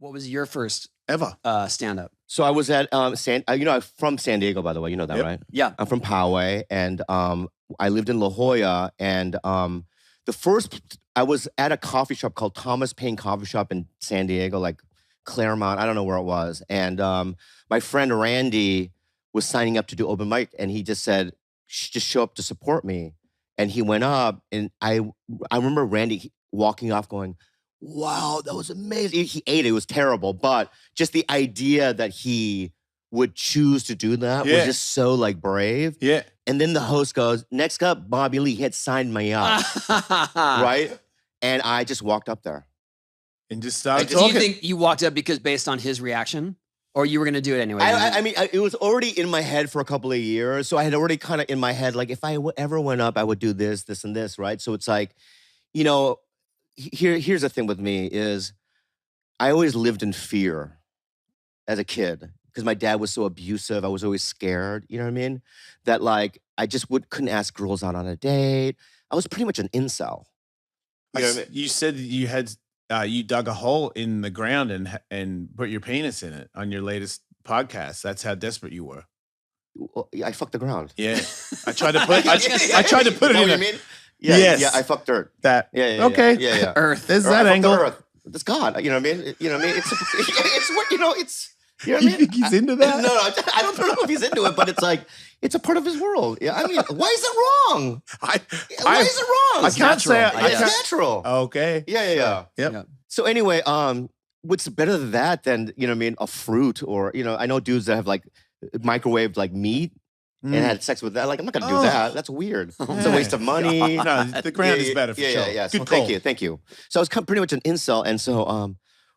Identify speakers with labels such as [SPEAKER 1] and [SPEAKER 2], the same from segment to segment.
[SPEAKER 1] What was your first
[SPEAKER 2] ever
[SPEAKER 1] stand-up?
[SPEAKER 3] So I was at I'm from San Diego, by the way. You know that, right?
[SPEAKER 1] Yeah.
[SPEAKER 3] I'm from Poway, and I lived in La Jolla. And I was at a coffee shop called Thomas Paine Coffee Shop in San Diego, like Claremont. I don't know where it was. And my friend Randy was signing up to do open mic, and he just said, just show up to support me. And he went up, and I remember Randy walking off going, wow, that was amazing. He ate it. It was terrible. But just the idea that he would choose to do that was just so like brave.
[SPEAKER 2] Yeah.
[SPEAKER 3] And then the host goes, next up, Bobby Lee. He had signed me up. Right? And I just walked up there.
[SPEAKER 2] And just started
[SPEAKER 1] Do
[SPEAKER 2] talking.
[SPEAKER 1] you think you walked up because based on his reaction? Or you were going to do it anyway?
[SPEAKER 3] I mean, it was already in my head for a couple of years. So I had already kind of in my head, like, if I ever went up, I would do this, this, and this, right? So it's like, you know, here's the thing with me is I always lived in fear as a kid because my dad was so abusive. I was always scared, you know what I mean? That like, I just couldn't ask girls out on a date. I was pretty much an incel. You know what I mean?
[SPEAKER 2] You said that you had... you dug a hole in the ground and put your penis in it on your latest podcast. That's how desperate you were.
[SPEAKER 3] Well, I fucked the ground.
[SPEAKER 2] Yeah, I tried to put. I tried to put it in.
[SPEAKER 3] You mean? Yeah,
[SPEAKER 2] yes.
[SPEAKER 3] Yeah, I fucked dirt.
[SPEAKER 2] That.
[SPEAKER 3] Yeah.
[SPEAKER 2] Okay.
[SPEAKER 3] Yeah.
[SPEAKER 1] Earth.
[SPEAKER 2] There's
[SPEAKER 3] Or
[SPEAKER 2] that
[SPEAKER 3] I fucked
[SPEAKER 2] angle.
[SPEAKER 3] the earth. It's God. You know what I mean? You know what I mean? It's what you know. It's. You know what I
[SPEAKER 2] You
[SPEAKER 3] mean?
[SPEAKER 2] think he's into that?
[SPEAKER 3] No, I don't know if he's into it, but it's like it's a part of his world. Yeah, I mean, why is it wrong? Why is it wrong?
[SPEAKER 2] I can't say.
[SPEAKER 3] It's natural.
[SPEAKER 2] Okay.
[SPEAKER 3] Yeah.
[SPEAKER 2] Yep.
[SPEAKER 3] So anyway, what's better than that than, you know what I mean, a fruit or, you know, I know dudes that have like microwaved like meat and had sex with that. Like, I'm not gonna do that. That's weird. It's a waste of money.
[SPEAKER 2] No, the ground is better for sure.
[SPEAKER 3] Yeah.
[SPEAKER 2] Good
[SPEAKER 3] So
[SPEAKER 2] call.
[SPEAKER 3] thank you. So I was pretty much an incel, and so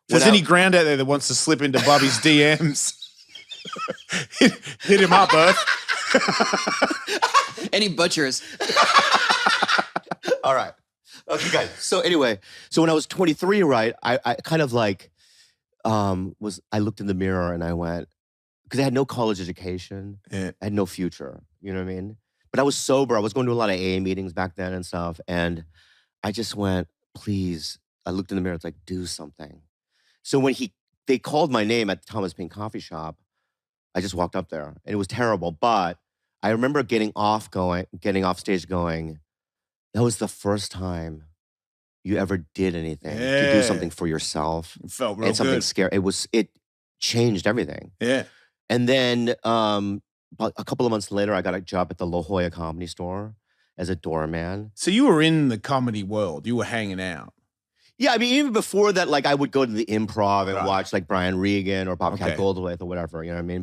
[SPEAKER 2] If there's any ground out there that wants to slip into Bobby's DMs, hit him up, Earth.
[SPEAKER 1] Any butchers?
[SPEAKER 3] All right. Okay, guys. So anyway, so when I was 23, right, I kind of like I looked in the mirror and I went, because I had no college education.
[SPEAKER 2] Yeah.
[SPEAKER 3] I had no future. You know what I mean? But I was sober. I was going to a lot of AA meetings back then and stuff. And I just went, please. I looked in the mirror. It's like, do something. So when they called my name at the Thomas Paine Coffee Shop, I just walked up there. And it was terrible. But I remember getting off stage going, that was the first time you ever did anything to do something for yourself.
[SPEAKER 2] It felt real
[SPEAKER 3] and something
[SPEAKER 2] good.
[SPEAKER 3] scary. It changed everything.
[SPEAKER 2] Yeah.
[SPEAKER 3] And then about a couple of months later, I got a job at the La Jolla Comedy Store as a doorman.
[SPEAKER 2] So you were in the comedy world. You were hanging out.
[SPEAKER 3] Yeah, I mean, even before that, like I would go to the Improv and watch like Brian Regan or Bobcat Goldthwait or whatever, you know what I mean?